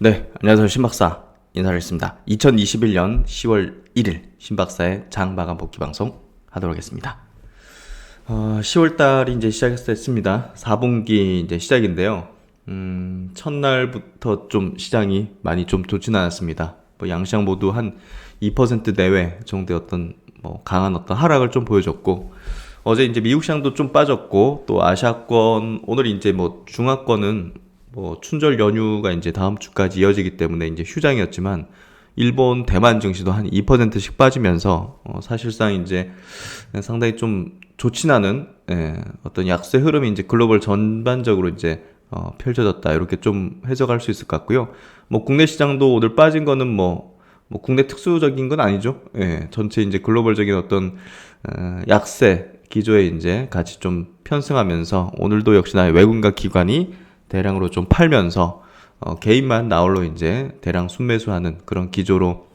네, 안녕하세요. 신박사 인사드리겠습니다. 2021년 10월 1일 신박사의 장마감 복귀 방송 하도록 하겠습니다. 10월 달이 이제 시작했습니다. 4분기 이제 시작인데요. 첫날부터 좀 시장이 많이 좀 좋지는 않았습니다. 양시장 모두 한 2% 내외 정도의 어떤 강한 어떤 하락을 좀 보여줬고, 어제 이제 미국 시장도 좀 빠졌고, 또 아시아권, 오늘 이제 중화권은 춘절 연휴가 이제 다음 주까지 이어지기 때문에 이제 휴장이었지만, 일본, 대만 증시도 한 2%씩 빠지면서, 사실상 이제 상당히 좀 좋진 않은, 어떤 약세 흐름이 이제 글로벌 전반적으로 이제, 펼쳐졌다. 이렇게 좀 해석할 수 있을 것 같고요. 국내 시장도 오늘 빠진 거는 국내 특수적인 건 아니죠. 전체 이제 글로벌적인 어떤, 약세 기조에 이제 같이 좀 편승하면서, 오늘도 역시나 외국인과 기관이 대량으로 좀 팔면서 개인만 나홀로 이제 대량 순매수하는 그런 기조로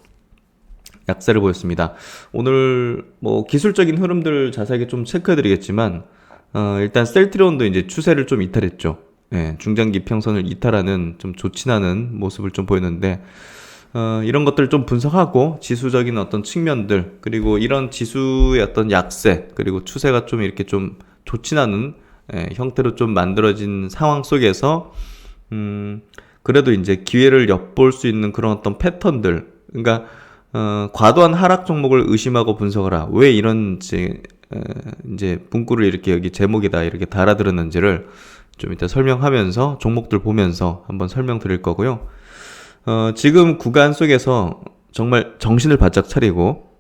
약세를 보였습니다. 오늘 기술적인 흐름들 자세하게 좀 체크해드리겠지만, 일단 셀트리온도 이제 추세를 좀 이탈했죠. 중장기 평선을 이탈하는 좀 좋진 않은 모습을 좀 보였는데, 이런 것들을 좀 분석하고 지수적인 어떤 측면들, 그리고 이런 지수의 어떤 약세, 그리고 추세가 좀 이렇게 좀 좋진 않은 형태로 좀 만들어진 상황 속에서 그래도 이제 기회를 엿볼 수 있는 그런 어떤 패턴들, 그러니까 과도한 하락 종목을 의심하고 분석을 하라. 왜 이런 이제 문구를 이렇게 여기 제목에다 이렇게 달아들었는지를 좀 이따 설명하면서 종목들 보면서 한번 설명드릴 거고요. 지금 구간 속에서 정말 정신을 바짝 차리고,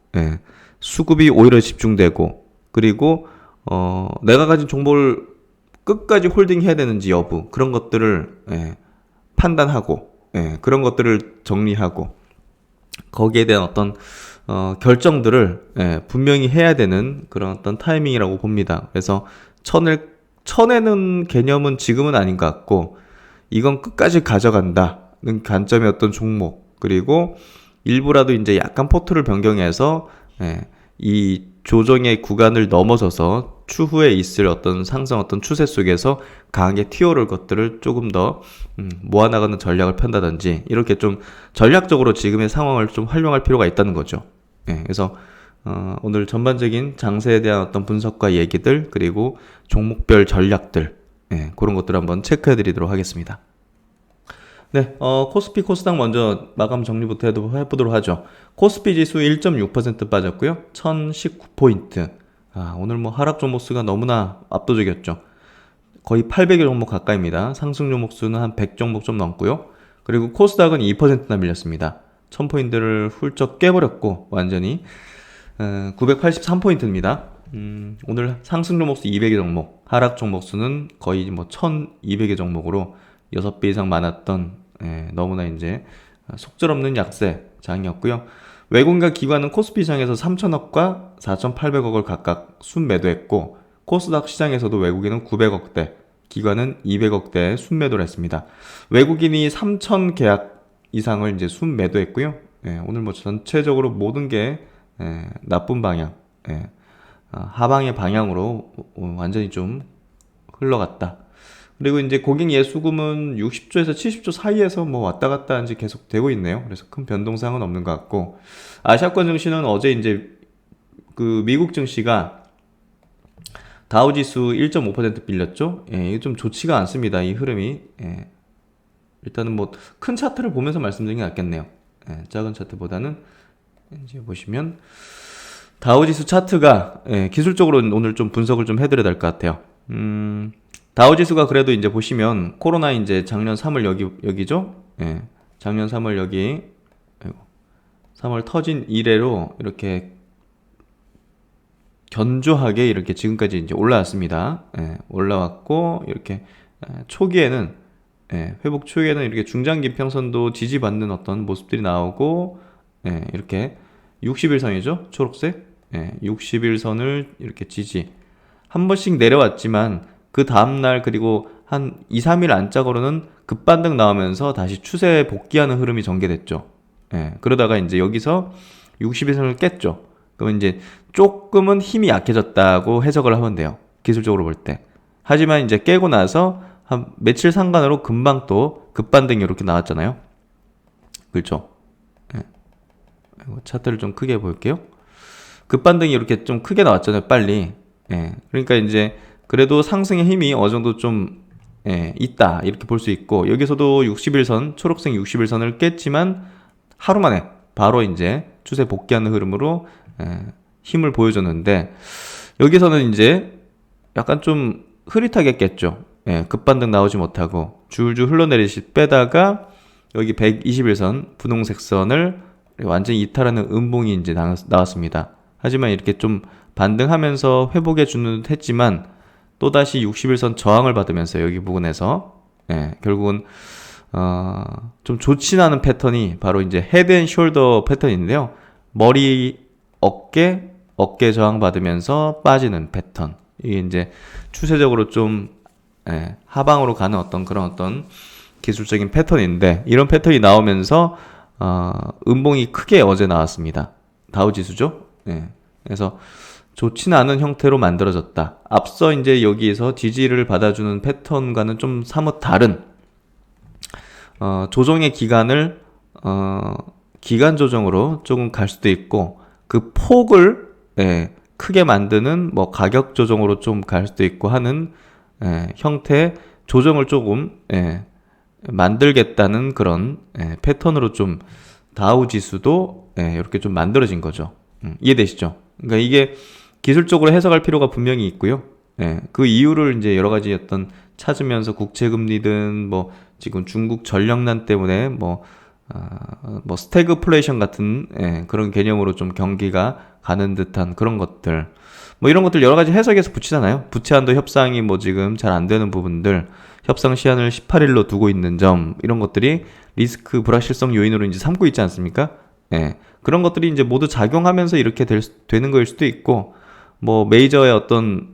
수급이 오히려 집중되고, 그리고 내가 가진 정보를 끝까지 홀딩해야 되는지 여부, 그런 것들을 판단하고, 그런 것들을 정리하고, 거기에 대한 어떤 결정들을 분명히 해야 되는 그런 어떤 타이밍이라고 봅니다. 그래서 쳐내는 개념은 지금은 아닌 것 같고, 이건 끝까지 가져간다는 관점의 어떤 종목, 그리고 일부라도 이제 약간 포트를 변경해서 이 조정의 구간을 넘어서서 추후에 있을 어떤 상승 어떤 추세 속에서 강하게 튀어오를 것들을 조금 더 모아나가는 전략을 편다든지, 이렇게 좀 전략적으로 지금의 상황을 좀 활용할 필요가 있다는 거죠. 그래서 오늘 전반적인 장세에 대한 어떤 분석과 얘기들, 그리고 종목별 전략들, 그런 것들을 한번 체크해 드리도록 하겠습니다. 네, 코스피, 코스닥 먼저 마감 정리부터 해보도록 하죠. 코스피 지수 1.6% 빠졌고요. 1019포인트. 오늘 하락 종목 수가 너무나 압도적이었죠. 거의 800여 종목 가까이입니다. 상승 종목 수는 한 100 종목 좀 넘고요. 그리고 코스닥은 2%나 밀렸습니다. 1000포인트를 훌쩍 깨버렸고, 완전히 983포인트입니다. 오늘 상승 종목 수 200여 종목, 하락 종목 수는 거의 1200여 종목으로 6배 이상 많았던, 너무나 이제 속절없는 약세 장이었고요. 외국인과 기관은 코스피 시장에서 3천억과 4,800억을 각각 순매도했고, 코스닥 시장에서도 외국인은 900억대, 기관은 200억대 순매도를 했습니다. 외국인이 3천 계약 이상을 이제 순매도했고요. 오늘 전체적으로 모든 게 나쁜 방향, 하방의 방향으로 완전히 좀 흘러갔다. 그리고 이제 고객 예수금은 60조에서 70조 사이에서 왔다 갔다 이제 계속 되고 있네요. 그래서 큰 변동사항은 없는 것 같고, 아시아권 증시는 어제 이제 그 미국 증시가 다우지수 1.5% 빌렸죠. 이게 좀 좋지가 않습니다. 이 흐름이. 일단은 큰 차트를 보면서 말씀드리는 게 낫겠네요. 작은 차트보다는 이제 보시면 다우지수 차트가 기술적으로 오늘 좀 분석을 좀 해드려야 될 것 같아요. 다우지수가 그래도 이제 보시면 코로나 이제 작년 3월 여기죠? 작년 3월 여기 3월 터진 이래로 이렇게 견조하게 이렇게 지금까지 이제 올라왔습니다. 올라왔고, 이렇게 초기에는 회복 초기에는 이렇게 중장기 평선도 지지받는 어떤 모습들이 나오고, 이렇게 60일선이죠? 초록색. 60일선을 이렇게 지지 한 번씩 내려왔지만, 그 다음날 그리고 한 2, 3일 안짝으로는 급반등 나오면서 다시 추세에 복귀하는 흐름이 전개됐죠. 그러다가 이제 여기서 60일선을 깼죠. 그러면 이제 조금은 힘이 약해졌다고 해석을 하면 돼요. 기술적으로 볼 때. 하지만 이제 깨고 나서 한 며칠 상간으로 금방 또 급반등이 이렇게 나왔잖아요. 그렇죠? 예. 차트를 좀 크게 볼게요. 급반등이 이렇게 좀 크게 나왔잖아요, 빨리. 예. 그러니까 이제 그래도 상승의 힘이 어느 정도 좀 있다 이렇게 볼 수 있고, 여기서도 60일선 초록색 60일선을 깼지만 하루 만에 바로 이제 추세 복귀하는 흐름으로 힘을 보여줬는데, 여기서는 이제 약간 좀 흐릿하게 깼죠. 급반등 나오지 못하고 줄줄 흘러내리듯이 빼다가 여기 121선 분홍색 선을 완전히 이탈하는 음봉이 이제 나왔습니다. 하지만 이렇게 좀 반등하면서 회복해 주는 듯 했지만 또다시 60일선 저항을 받으면서 여기 부분에서 결국은 좀 좋지 않은 패턴이 바로 이제 헤드 앤 숄더 패턴인데요. 머리, 어깨 저항 받으면서 빠지는 패턴. 이게 이제 추세적으로 좀 하방으로 가는 그런 기술적인 패턴인데, 이런 패턴이 나오면서 음봉이 크게 어제 나왔습니다. 다우지수죠. 그래서 좋지는 않은 형태로 만들어졌다. 앞서 이제 여기에서 지지를 받아주는 패턴과는 좀 사뭇 다른 조정의 기간을 기간 조정으로 조금 갈 수도 있고, 그 폭을 크게 만드는 뭐 가격 조정으로 좀 갈 수도 있고 하는 형태의 조정을 조금 만들겠다는 그런 패턴으로 좀 다우 지수도 이렇게 좀 만들어진 거죠. 이해되시죠? 그러니까 이게 기술적으로 해석할 필요가 분명히 있고요. 그 이유를 이제 여러 가지 찾으면서 국채금리든 뭐 지금 중국 전력난 때문에 뭐 스태그플레이션 같은 그런 개념으로 좀 경기가 가는 듯한 그런 것들, 뭐 이런 것들 여러 가지 해석해서 붙이잖아요. 부채 한도 협상이 뭐 지금 잘 안 되는 부분들, 협상 시한을 18일로 두고 있는 점, 이런 것들이 리스크 불확실성 요인으로 이제 삼고 있지 않습니까? 그런 것들이 이제 모두 작용하면서 이렇게 되는 거일 수도 있고, 뭐 메이저의 어떤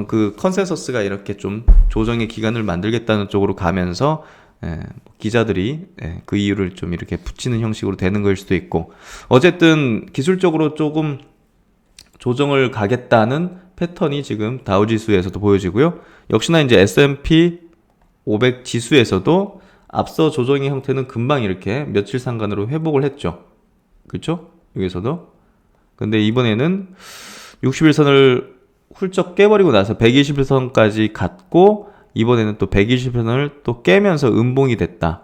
그 컨센서스가 이렇게 좀 조정의 기간을 만들겠다는 쪽으로 가면서 기자들이 그 이유를 좀 이렇게 붙이는 형식으로 되는 거일 수도 있고, 어쨌든 기술적으로 조금 조정을 가겠다는 패턴이 지금 다우지수에서도 보여지고요. 역시나 이제 S&P 500 지수에서도 앞서 조정의 형태는 금방 이렇게 며칠 상간으로 회복을 했죠. 그렇죠? 여기서도. 근데 이번에는 60일선을 훌쩍 깨버리고 나서 120일선까지 갔고, 이번에는 또 120일선을 또 깨면서 음봉이 됐다.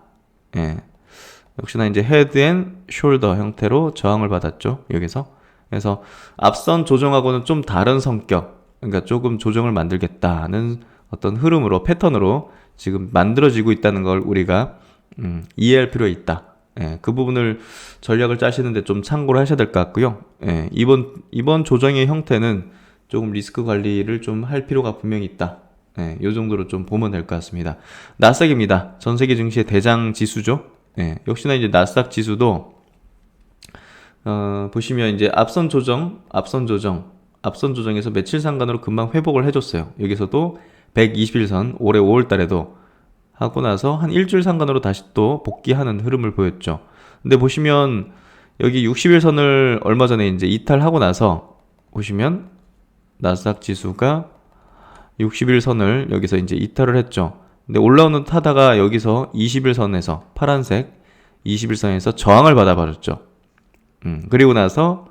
역시나 이제 헤드 앤 숄더 형태로 저항을 받았죠. 여기서. 그래서 앞선 조정하고는 좀 다른 성격, 그러니까 조금 조정을 만들겠다는 어떤 흐름으로, 패턴으로 지금 만들어지고 있다는 걸 우리가 이해할 필요가 있다. 그 부분을 전략을 짜시는데 좀 참고를 하셔야 될 것 같고요. 이번 조정의 형태는 조금 리스크 관리를 좀 할 필요가 분명히 있다. 요 정도로 좀 보면 될 것 같습니다. 나스닥입니다. 전 세계 증시의 대장 지수죠. 역시나 이제 나스닥 지수도 보시면 이제 앞선 조정에서 며칠 상간으로 금방 회복을 해줬어요. 여기서도 120일선 올해 5월 달에도 하고 나서 한 일주일 상간으로 다시 또 복귀하는 흐름을 보였죠. 근데 보시면 여기 60일선을 얼마 전에 이제 이탈하고 나서 보시면 나스닥 지수가 60일선을 여기서 이제 이탈을 했죠. 근데 올라오는 타다가 여기서 20일선에서 파란색 20일선에서 저항을 받아버렸죠. 그리고 나서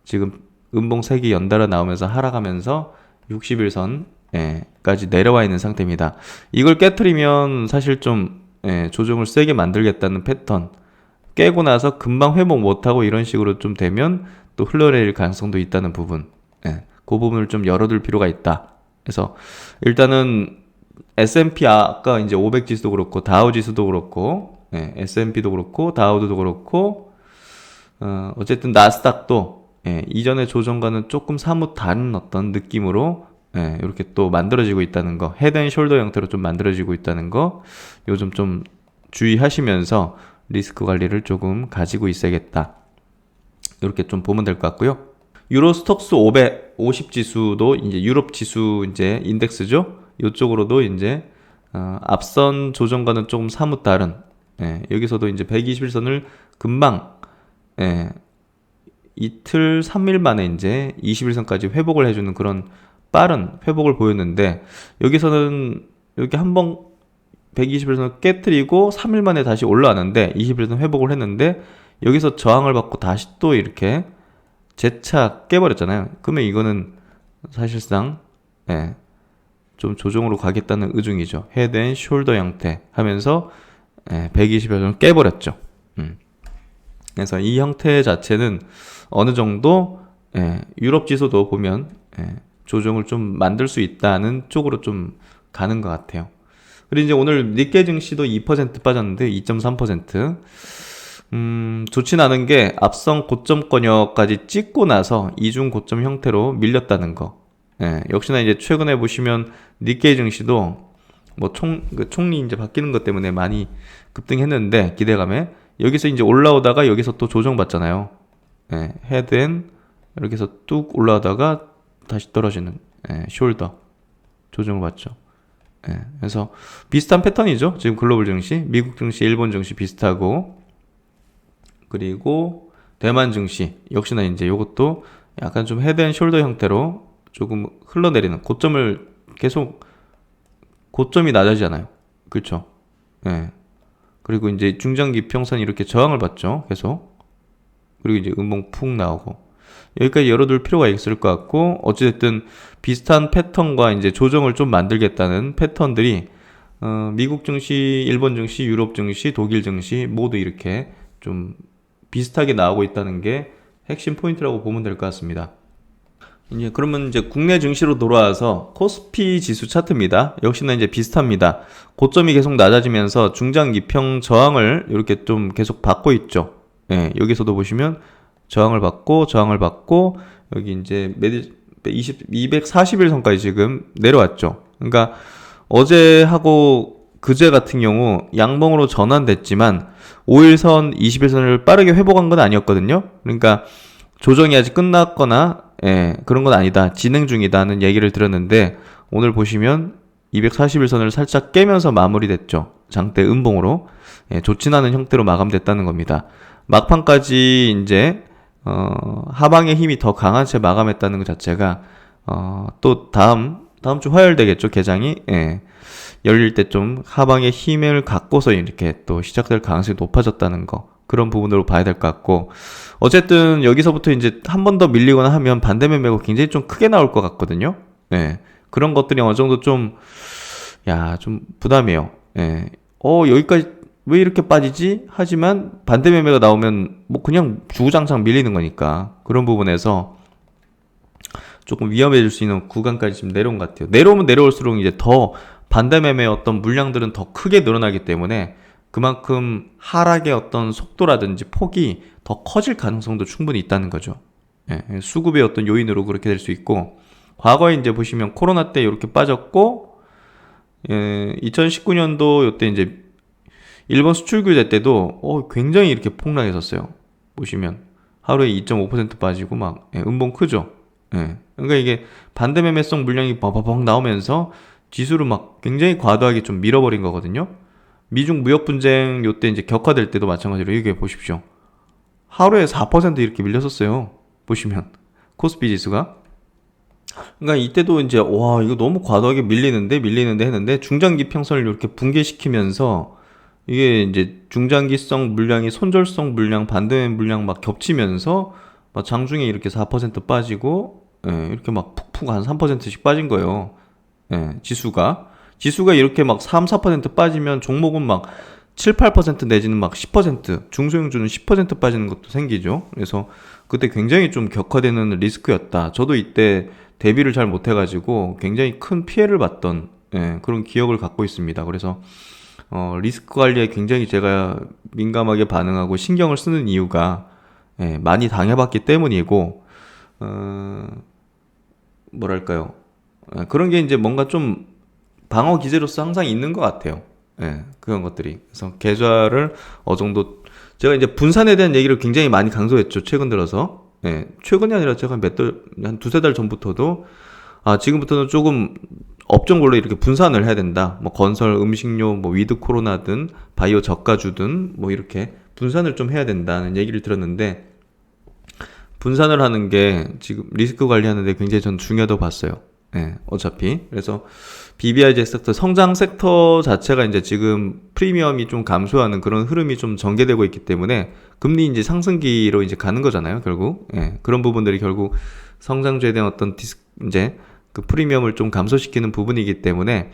지금 음봉 색이 연달아 나오면서 하락하면서 60일선까지 내려와 있는 상태입니다. 이걸 깨트리면 사실 좀 조정을 세게 만들겠다는 패턴, 깨고 나서 금방 회복 못하고 이런 식으로 좀 되면 또 흘러내릴 가능성도 있다는 부분, 그 부분을 좀 열어둘 필요가 있다. 그래서 일단은 S&P 아까 이제 500 지수도 그렇고 다우 지수도 그렇고 S&P도 그렇고 다우도 그렇고 어쨌든 나스닥도 이전의 조정과는 조금 사뭇 다른 어떤 느낌으로 이렇게 또 만들어지고 있다는 거, 헤드 앤 숄더 형태로 좀 만들어지고 있다는 거, 요즘 좀 주의하시면서 리스크 관리를 조금 가지고 있어야겠다. 이렇게 좀 보면 될 것 같고요. 유로 스톡스 550 지수도 이제 유럽 지수 이제 인덱스죠. 이쪽으로도 이제 앞선 조정과는 조금 사뭇 다른, 여기서도 이제 121선을 금방 이틀 3일 만에 이제 21선까지 회복을 해주는 그런 빠른 회복을 보였는데, 여기서는 여기 한번 120일선을 깨뜨리고 3일 만에 다시 올라왔는데 21일선 회복을 했는데 여기서 저항을 받고 다시 또 이렇게 재차 깨버렸잖아요. 그러면 이거는 사실상 예, 좀 조정으로 가겠다는 의중이죠. 헤드 앤 숄더 형태 하면서 120일선을 깨버렸죠. 그래서 이 형태 자체는 어느 정도 유럽 지수도 보면 조정을 좀 만들 수 있다는 쪽으로 좀 가는 것 같아요. 그리고 이제 오늘 니케이 증시도 2% 빠졌는데 2.3%. 좋진 않은 게 앞선 고점권역까지 찍고 나서 이중 고점 형태로 밀렸다는 거. 역시나 이제 최근에 보시면 니케이 증시도 뭐 총리 이제 바뀌는 것 때문에 많이 급등했는데 기대감에 여기서 이제 올라오다가 여기서 또 조정받잖아요. 헤드앤 이렇게 해서 뚝 올라오다가 다시 떨어지는 숄더 조정을 받죠. 그래서 비슷한 패턴이죠. 지금 글로벌 증시, 미국 증시, 일본 증시 비슷하고 그리고 대만 증시 역시나 이제 요것도 약간 좀 헤드 앤 숄더 형태로 조금 흘러내리는 고점을 계속 고점이 낮아지잖아요. 그렇죠? 그리고 이제 중장기 평선이 이렇게 저항을 받죠. 계속. 그리고 이제 음봉 푹 나오고. 여기까지 열어둘 필요가 있을 것 같고, 어찌됐든 비슷한 패턴과 이제 조정을 좀 만들겠다는 패턴들이, 미국 증시, 일본 증시, 유럽 증시, 독일 증시 모두 이렇게 좀 비슷하게 나오고 있다는 게 핵심 포인트라고 보면 될 것 같습니다. 이제 그러면 이제 국내 증시로 돌아와서 코스피 지수 차트입니다. 역시나 이제 비슷합니다. 고점이 계속 낮아지면서 중장기평 저항을 이렇게 좀 계속 받고 있죠. 여기서도 보시면 저항을 받고 여기 이제 240일 선까지 지금 내려왔죠. 그러니까 어제하고 그제 같은 경우 양봉으로 전환됐지만 5일선, 20일선을 빠르게 회복한 건 아니었거든요. 그러니까 조정이 아직 끝났거나 그런 건 아니다. 진행 중이다는 얘기를 들었는데 오늘 보시면 241선을 살짝 깨면서 마무리됐죠. 장대 음봉으로. 좋진 않은 형태로 마감됐다는 겁니다. 막판까지 이제 하방의 힘이 더 강한 채 마감했다는 것 자체가 또 다음 주 화요일 되겠죠. 개장이 열릴 때 좀 하방의 힘을 갖고서 이렇게 또 시작될 가능성이 높아졌다는 거. 그런 부분으로 봐야 될 것 같고 어쨌든 여기서부터 이제 한 번 더 밀리거나 하면 반대 매매가 굉장히 좀 크게 나올 것 같거든요. 그런 것들이 어느 정도 좀 부담이에요. 여기까지 왜 이렇게 빠지지? 하지만 반대 매매가 나오면 뭐 그냥 주구장창 밀리는 거니까 그런 부분에서 조금 위험해질 수 있는 구간까지 지금 내려온 것 같아요. 내려오면 내려올수록 이제 더 반대 매매의 어떤 물량들은 더 크게 늘어나기 때문에 그만큼 하락의 어떤 속도라든지 폭이 더 커질 가능성도 충분히 있다는 거죠. 수급의 어떤 요인으로 그렇게 될 수 있고 과거에 이제 보시면 코로나 때 이렇게 빠졌고 2019년도 이때 이제 일본 수출 규제 때도 굉장히 이렇게 폭락했었어요. 보시면 하루에 2.5% 빠지고 막 음봉 크죠. 그러니까 이게 반대 매매성 물량이 버벅 나오면서 지수를 막 굉장히 과도하게 좀 밀어버린 거거든요. 미중 무역 분쟁 요때 이제 격화될 때도 마찬가지로 이게 보십시오. 하루에 4% 이렇게 밀렸었어요. 보시면 코스피 지수가. 그러니까 이때도 이제 이거 너무 과도하게 밀리는데 했는데 중장기 평선을 이렇게 붕괴시키면서 이게 이제 중장기성 물량이 손절성 물량, 반대 물량 막 겹치면서 막 장중에 이렇게 4% 빠지고 이렇게 막 푹푹 한 3%씩 빠진 거예요. 지수가 이렇게 막 3, 4% 빠지면 종목은 막 7, 8% 내지는 막 10% 중소형주는 10% 빠지는 것도 생기죠. 그래서 그때 굉장히 좀 격화되는 리스크였다. 저도 이때 대비를 잘 못해가지고 굉장히 큰 피해를 봤던 그런 기억을 갖고 있습니다. 그래서 리스크 관리에 굉장히 제가 민감하게 반응하고 신경을 쓰는 이유가 많이 당해봤기 때문이고 뭐랄까요. 그런 게 이제 뭔가 좀 방어 기제로서 항상 있는 것 같아요. 그런 것들이. 그래서 계좌를 어느 정도 제가 이제 분산에 대한 얘기를 굉장히 많이 강조했죠. 최근 들어서. 최근이 아니라 제가 한 두세 달 전부터도 지금부터는 조금 업종별로 이렇게 분산을 해야 된다. 뭐 건설, 음식료, 뭐 위드 코로나든 바이오 저가주든 뭐 이렇게 분산을 좀 해야 된다는 얘기를 들었는데 분산을 하는 게 지금 리스크 관리하는데 굉장히 전 중요하다고 봤어요. 예, 어차피. 그래서 BBIG 섹터, 성장 섹터 자체가 이제 지금 프리미엄이 좀 감소하는 그런 흐름이 좀 전개되고 있기 때문에 금리 이제 상승기로 이제 가는 거잖아요, 결국. 예, 그런 부분들이 결국 성장주에 대한 어떤 이제 그 프리미엄을 좀 감소시키는 부분이기 때문에,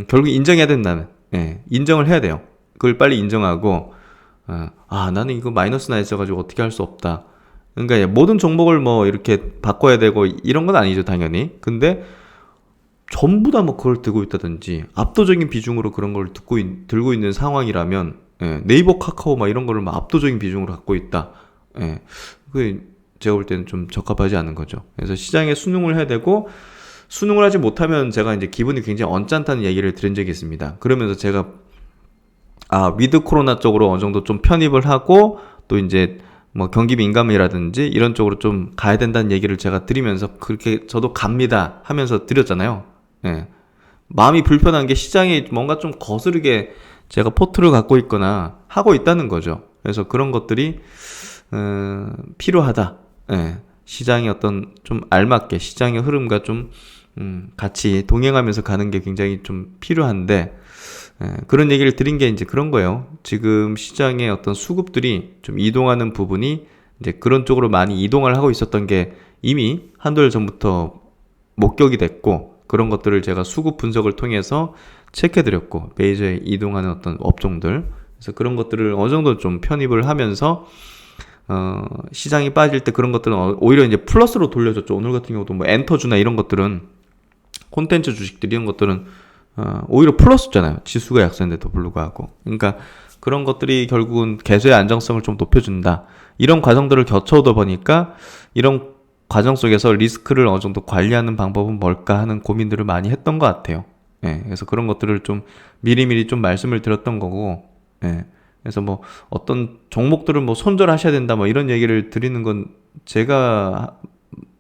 결국 인정해야 된다는, 예, 인정을 해야 돼요. 그걸 빨리 인정하고, 나는 이거 마이너스 나 있어가지고 어떻게 할 수 없다. 그러니까 모든 종목을 뭐 이렇게 바꿔야 되고 이런 건 아니죠, 당연히. 근데 전부 다 뭐 그걸 들고 있다든지 압도적인 비중으로 그런 걸 들고 있는 상황이라면, 예, 네이버, 카카오 막 이런 거를 막 압도적인 비중으로 갖고 있다. 예, 그 제가 볼 때는 좀 적합하지 않은 거죠. 그래서 시장에 순응을 해야 되고, 순응을 하지 못하면 제가 이제 기분이 굉장히 언짢다는 얘기를 드린 적이 있습니다. 그러면서 제가 위드 코로나 쪽으로 어느 정도 좀 편입을 하고, 또 이제 뭐 경기 민감이라든지 이런 쪽으로 좀 가야 된다는 얘기를 제가 드리면서 그렇게 저도 갑니다 하면서 드렸잖아요. 예. 마음이 불편한 게 시장이 뭔가 좀 거스르게 제가 포트를 갖고 있거나 하고 있다는 거죠. 그래서 그런 것들이 필요하다. 예. 시장의 어떤 좀 알맞게 시장의 흐름과 좀 같이 동행하면서 가는 게 굉장히 좀 필요한데, 그런 얘기를 드린 게 이제 그런 거예요. 지금 시장의 어떤 수급들이 좀 이동하는 부분이 이제 그런 쪽으로 많이 이동을 하고 있었던 게 이미 한두 달 전부터 목격이 됐고, 그런 것들을 제가 수급 분석을 통해서 체크해드렸고, 메이저에 이동하는 어떤 업종들, 그래서 그런 것들을 어느 정도 좀 편입을 하면서 시장이 빠질 때 그런 것들은 오히려 이제 플러스로 돌려줬죠. 오늘 같은 경우도 뭐 엔터주나 이런 것들은, 콘텐츠 주식들 이런 것들은 오히려 플러스잖아요. 지수가 약세인데도 불구하고. 그러니까 그런 것들이 결국은 개수의 안정성을 좀 높여준다. 이런 과정들을 거쳐오다 보니까 이런 과정 속에서 리스크를 어느 정도 관리하는 방법은 뭘까 하는 고민들을 많이 했던 것 같아요. 예, 그래서 그런 것들을 좀 미리미리 좀 말씀을 드렸던 거고, 예, 그래서 뭐 어떤 종목들을 뭐 손절하셔야 된다 뭐 이런 얘기를 드리는 건 제가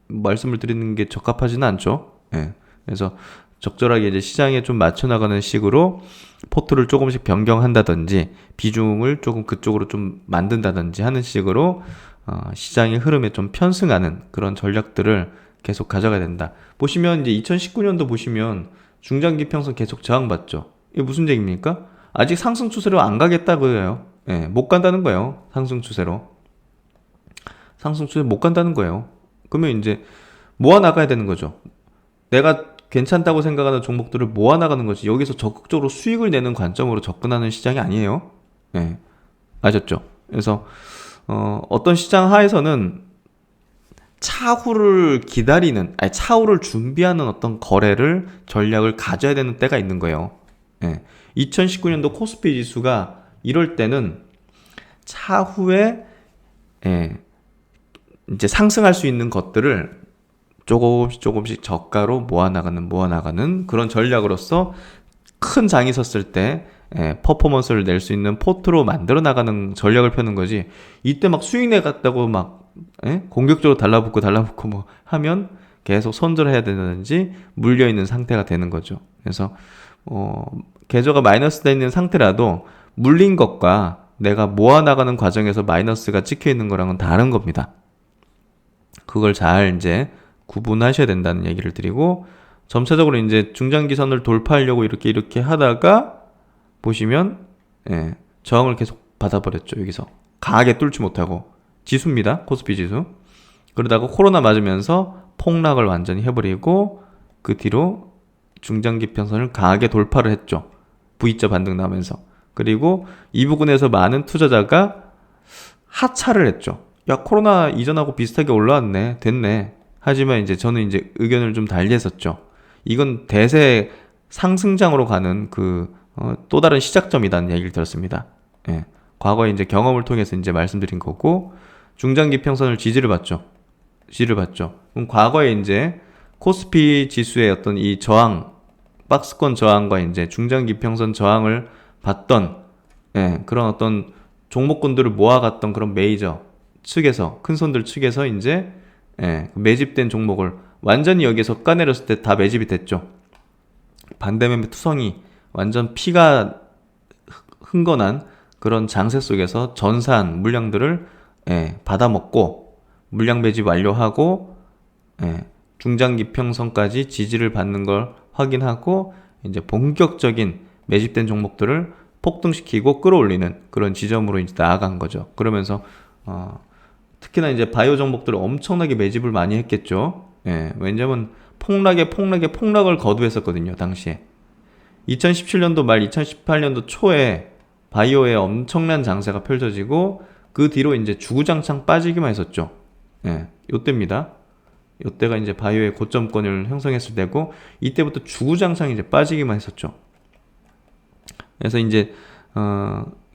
말씀을 드리는 게 적합하지는 않죠. 예, 그래서 적절하게 이제 시장에 좀 맞춰 나가는 식으로 포트를 조금씩 변경한다든지 비중을 조금 그쪽으로 좀 만든다든지 하는 식으로 시장의 흐름에 좀 편승하는 그런 전략들을 계속 가져가야 된다. 보시면 이제 2019년도 보시면 중장기 평선 계속 저항받죠. 이게 무슨 얘기입니까? 아직 상승 추세로 안 가겠다고요. 예, 못 간다는 거예요. 상승 추세로. 상승 추세 못 간다는 거예요. 그러면 이제 모아 나가야 되는 거죠. 내가 괜찮다고 생각하는 종목들을 모아나가는 거지, 여기서 적극적으로 수익을 내는 관점으로 접근하는 시장이 아니에요. 네. 아셨죠? 그래서 어떤 시장 하에서는 차후를 기다리는, 차후를 준비하는 어떤 거래를 전략을 가져야 되는 때가 있는 거예요. 네. 2019년도 코스피 지수가 이럴 때는 차후에 이제 상승할 수 있는 것들을 조금씩 저가로 모아나가는 그런 전략으로서 큰 장이 섰을 때 퍼포먼스를 낼 수 있는 포트로 만들어 나가는 전략을 펴는 거지, 이때 막 수익 내갔다고 막 공격적으로 달라붙고 뭐 하면 계속 손절해야 되는지 물려있는 상태가 되는 거죠. 그래서 계좌가 마이너스 돼 있는 상태라도 물린 것과 내가 모아나가는 과정에서 마이너스가 찍혀 있는 거랑은 다른 겁니다. 그걸 잘 이제 구분하셔야 된다는 얘기를 드리고, 점차적으로 이제 중장기선을 돌파하려고 이렇게 하다가 보시면 저항을 계속 받아버렸죠. 여기서 강하게 뚫지 못하고, 지수입니다. 코스피 지수. 그러다가 코로나 맞으면서 폭락을 완전히 해버리고, 그 뒤로 중장기 평선을 강하게 돌파를 했죠. V자 반등 나면서. 그리고 이 부분에서 많은 투자자가 하차를 했죠. 야, 코로나 이전하고 비슷하게 올라왔네, 됐네. 하지만 이제 저는 이제 의견을 좀 달리 했었죠. 이건 대세 상승장으로 가는 또 다른 시작점이라는 얘기를 들었습니다. 예. 과거에 이제 경험을 통해서 이제 말씀드린 거고, 중장기 평선을 지지를 받죠. 그럼 과거에 이제 코스피 지수의 어떤 이 저항, 박스권 저항과 이제 중장기 평선 저항을 받던, 그런 어떤 종목군들을 모아갔던 그런 메이저 측에서, 큰 손들 측에서 이제 매집된 종목을 완전히 여기서 까내렸을 때 다 매집이 됐죠. 반대매매 투성이 완전 피가 흥건한 그런 장세 속에서 전사한 물량들을 받아먹고, 물량 매집 완료하고 중장기 평선까지 지지를 받는 걸 확인하고 이제 본격적인 매집된 종목들을 폭등시키고 끌어올리는 그런 지점으로 이제 나아간 거죠. 그러면서 특히나 이제 바이오 종목들을 엄청나게 매집을 많이 했겠죠. 예, 왜냐면 폭락을 거두했었거든요, 당시에. 2017년도 말 2018년도 초에 바이오에 엄청난 장세가 펼쳐지고 그 뒤로 이제 주구장창 빠지기만 했었죠. 예, 요때입니다. 요때가 이제 바이오의 고점권을 형성했을 때고 이때부터 주구장창 이제 빠지기만 했었죠. 그래서 이제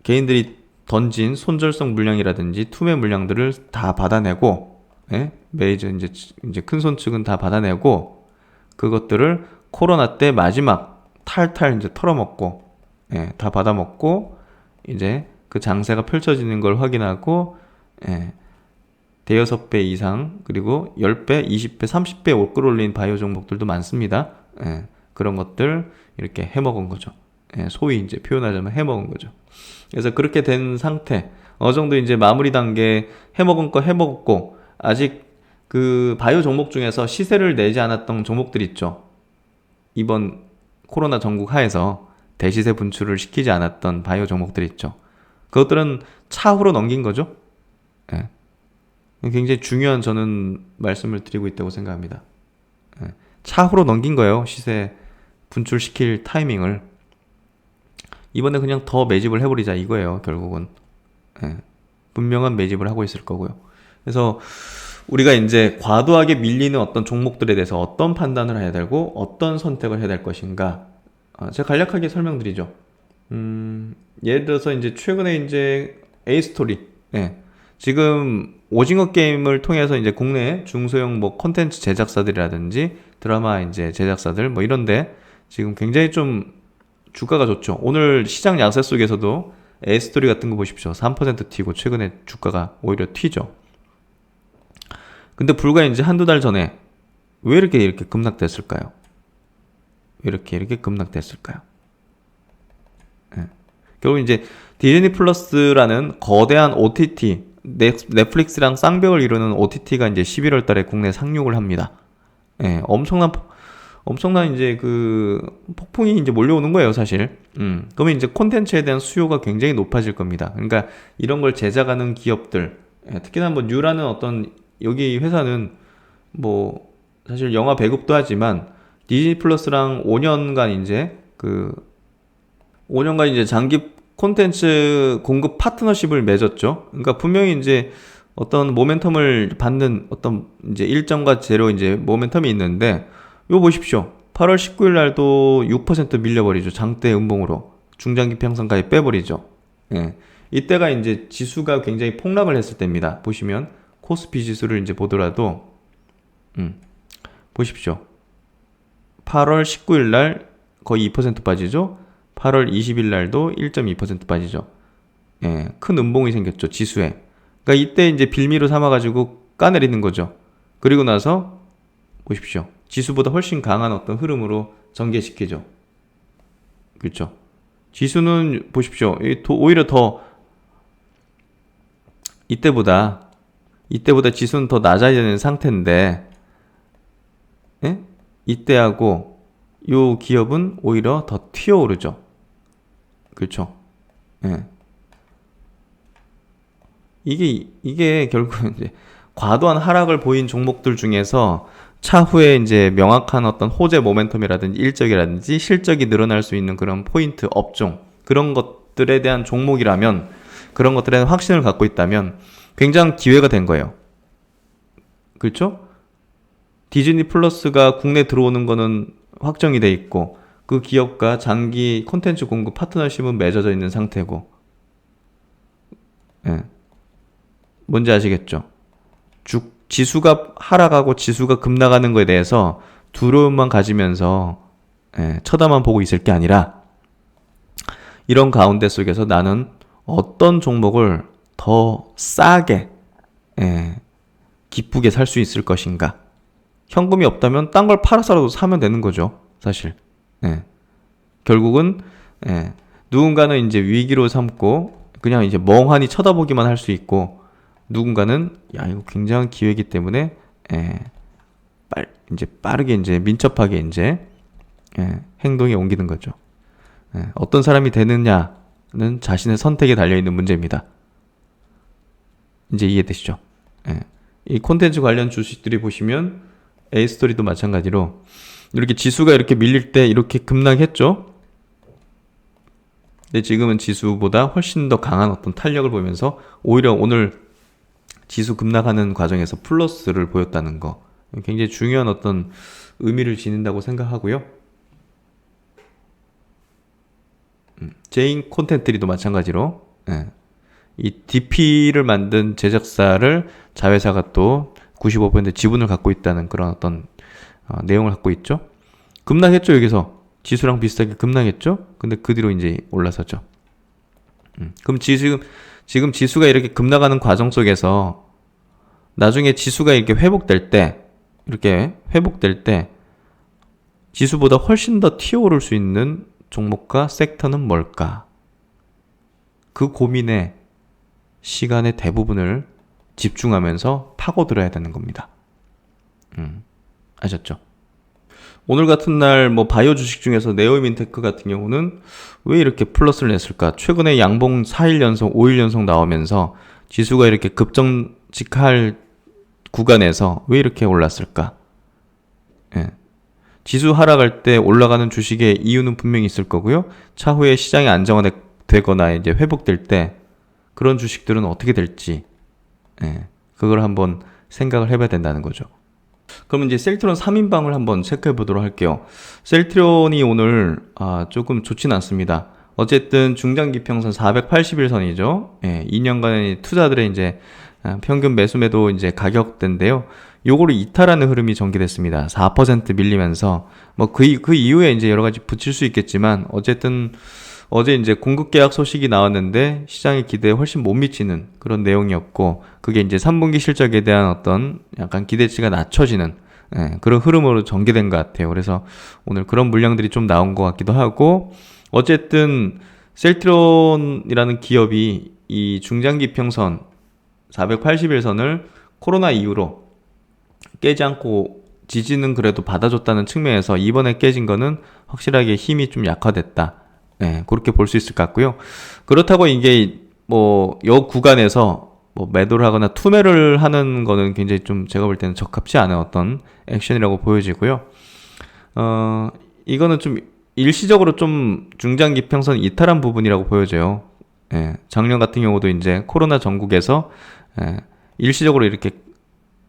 개인들이 던진 손절성 물량이라든지 투매 물량들을 다 받아내고, 예? 메이저 이제 큰 손 측은 다 받아내고 그것들을 코로나 때 마지막 탈탈 이제 털어먹고, 예, 다 받아먹고 이제 그 장세가 펼쳐지는 걸 확인하고, 예, 대여섯 배 이상 그리고 10배, 20배, 30배 끌어올린 바이오 종목들도 많습니다. 예, 그런 것들 이렇게 해먹은 거죠. 예, 소위 이제 표현하자면 해먹은 거죠. 그래서 그렇게 된 상태, 어느 정도 이제 마무리 단계 해먹은 거 해먹었고, 아직 그 바이오 종목 중에서 시세를 내지 않았던 종목들 있죠. 이번 코로나 전국 하에서 대시세 분출을 시키지 않았던 바이오 종목들 있죠. 그것들은 차후로 넘긴 거죠. 예. 굉장히 중요한 저는 말씀을 드리고 있다고 생각합니다. 예. 차후로 넘긴 거예요. 시세 분출시킬 타이밍을. 이번에 그냥 더 매집을 해버리자 이거예요. 결국은. 예. 분명한 매집을 하고 있을 거고요. 그래서 우리가 이제 과도하게 밀리는 어떤 종목들에 대해서 어떤 판단을 해야 되고 어떤 선택을 해야 될 것인가, 제가 간략하게 설명드리죠. 예를 들어서 이제 최근에 이제 A스토리, 예. 지금 오징어 게임을 통해서 이제 국내 중소형 뭐 콘텐츠 제작사들이라든지 드라마 이제 제작사들 뭐 이런데 지금 굉장히 좀 주가가 좋죠. 오늘 시장 양세 속에서도 A스토리 같은 거 보십시오. 3% 튀고 최근에 주가가 오히려 튀죠. 근데 불과 이제 한두 달 전에 왜 이렇게 급락됐을까요? 왜 이렇게 급락됐을까요? 예. 결국 이제 디즈니 플러스라는 거대한 OTT, 넷플릭스랑 쌍벽을 이루는 OTT가 이제 11월 달에 국내 상륙을 합니다. 예, 엄청난 이제 그 폭풍이 이제 몰려오는 거예요, 사실. 그러면 이제 콘텐츠에 대한 수요가 굉장히 높아질 겁니다. 그러니까 이런 걸 제작하는 기업들, 예, 특히나 뭐 뉴라는 어떤 여기 회사는 뭐 사실 영화 배급도 하지만 디즈니 플러스랑 5년간 이제 장기 콘텐츠 공급 파트너십을 맺었죠. 그러니까 분명히 이제 어떤 모멘텀을 받는 어떤 이제 일정과 제로 이제 모멘텀이 있는데, 요 보십시오. 8월 19일 날도 6% 밀려버리죠. 장대 음봉으로 중장기 평선까지 빼버리죠. 예. 이때가 이제 지수가 굉장히 폭락을 했을 때입니다. 보시면 코스피 지수를 이제 보더라도 보십시오. 8월 19일 날 거의 2% 빠지죠. 8월 20일 날도 1.2% 빠지죠. 예, 큰 음봉이 생겼죠, 지수에. 그러니까 이때 이제 빌미로 삼아가지고 까내리는 거죠. 그리고 나서 보십시오. 지수보다 훨씬 강한 어떤 흐름으로 전개시키죠. 그렇죠. 지수는 보십시오. 오히려 더 이때보다 지수는 더 낮아야 되는 상태인데, 예? 이때하고 요 기업은 오히려 더 튀어오르죠. 그렇죠. 예. 이게 결국은 이제 과도한 하락을 보인 종목들 중에서 차후에 이제 명확한 어떤 호재 모멘텀이라든지 일적이라든지 실적이 늘어날 수 있는 그런 포인트 업종, 그런 것들에 대한 종목이라면, 그런 것들에 대한 확신을 갖고 있다면 굉장한 기회가 된 거예요. 그렇죠? 디즈니 플러스가 국내 들어오는 거는 확정이 돼 있고, 그 기업과 장기 콘텐츠 공급 파트너십은 맺어져 있는 상태고, 예. 뭔지 아시겠죠? 지수가 하락하고 지수가 급락하는 거에 대해서 두려움만 가지면서, 예, 쳐다만 보고 있을 게 아니라, 이런 가운데 속에서 나는 어떤 종목을 더 싸게, 예, 기쁘게 살 수 있을 것인가. 현금이 없다면 딴 걸 팔아서라도 사면 되는 거죠, 사실. 예. 결국은, 예, 누군가는 이제 위기로 삼고 그냥 이제 멍하니 쳐다보기만 할 수 있고, 누군가는 야, 이거 굉장한 기회이기 때문에, 예, 이제 빠르게 이제 민첩하게 이제 행동에 옮기는 거죠. 어떤 사람이 되느냐는 자신의 선택에 달려있는 문제입니다. 이제 이해되시죠? 이 콘텐츠 관련 주식들이 보시면 A스토리도 마찬가지로 이렇게 지수가 이렇게 밀릴 때 이렇게 급락했죠? 근데 지금은 지수보다 훨씬 더 강한 어떤 탄력을 보이면서 오히려 오늘 지수 급락하는 과정에서 플러스를 보였다는 거, 굉장히 중요한 어떤 의미를 지닌다고 생각하고요. 제인 콘텐츠리도 마찬가지로 이 DP를 만든 제작사를 자회사가 또 95% 지분을 갖고 있다는 그런 어떤 내용을 갖고 있죠. 급락했죠. 여기서 지수랑 비슷하게 급락했죠. 근데 그 뒤로 이제 올라서죠. 그럼 지금 지수가 이렇게 급락하는 과정 속에서 나중에 지수가 이렇게 회복될 때 지수보다 훨씬 더 튀어오를 수 있는 종목과 섹터는 뭘까? 그 고민에 시간의 대부분을 집중하면서 파고들어야 되는 겁니다. 아셨죠? 오늘 같은 날 뭐 바이오 주식 중에서 네오이민테크 같은 경우는 왜 이렇게 플러스를 냈을까? 최근에 양봉 4일 연속, 5일 연속 나오면서 지수가 이렇게 급정직할 구간에서 왜 이렇게 올랐을까? 지수 하락할 때 올라가는 주식의 이유는 분명히 있을 거고요. 차후에 시장이 안정화되거나 이제 회복될 때 그런 주식들은 어떻게 될지, 그걸 한번 생각을 해봐야 된다는 거죠. 그러면 이제 셀트론 3인방을 한번 체크해 보도록 할게요. 셀트론이 오늘 조금 좋진 않습니다. 어쨌든 중장기평선 481선이죠. 2년간의 투자들의 이제 평균 매수매도 이제 가격대인데요. 요거를 이탈하는 흐름이 전개됐습니다. 4% 밀리면서 뭐 그 이후에 이제 여러 가지 붙일 수 있겠지만 어쨌든 어제 이제 공급 계약 소식이 나왔는데 시장의 기대에 훨씬 못 미치는 그런 내용이었고, 그게 이제 3분기 실적에 대한 어떤 약간 기대치가 낮춰지는 그런 흐름으로 전개된 것 같아요. 그래서 오늘 그런 물량들이 좀 나온 것 같기도 하고, 어쨌든 셀트론이라는 기업이 이 중장기평선 481선을 코로나 이후로 깨지 않고 지지는 그래도 받아줬다는 측면에서 이번에 깨진 거는 확실하게 힘이 좀 약화됐다. 그렇게 볼 수 있을 것 같고요. 그렇다고 이게 뭐 요 구간에서 뭐 매도를 하거나 투매를 하는 거는 굉장히 좀 제가 볼 때는 적합치 않은 어떤 액션이라고 보여지고요. 이거는 좀 일시적으로 좀 중장기평선 이탈한 부분이라고 보여져요. 작년 같은 경우도 이제 코로나 전국에서 일시적으로 이렇게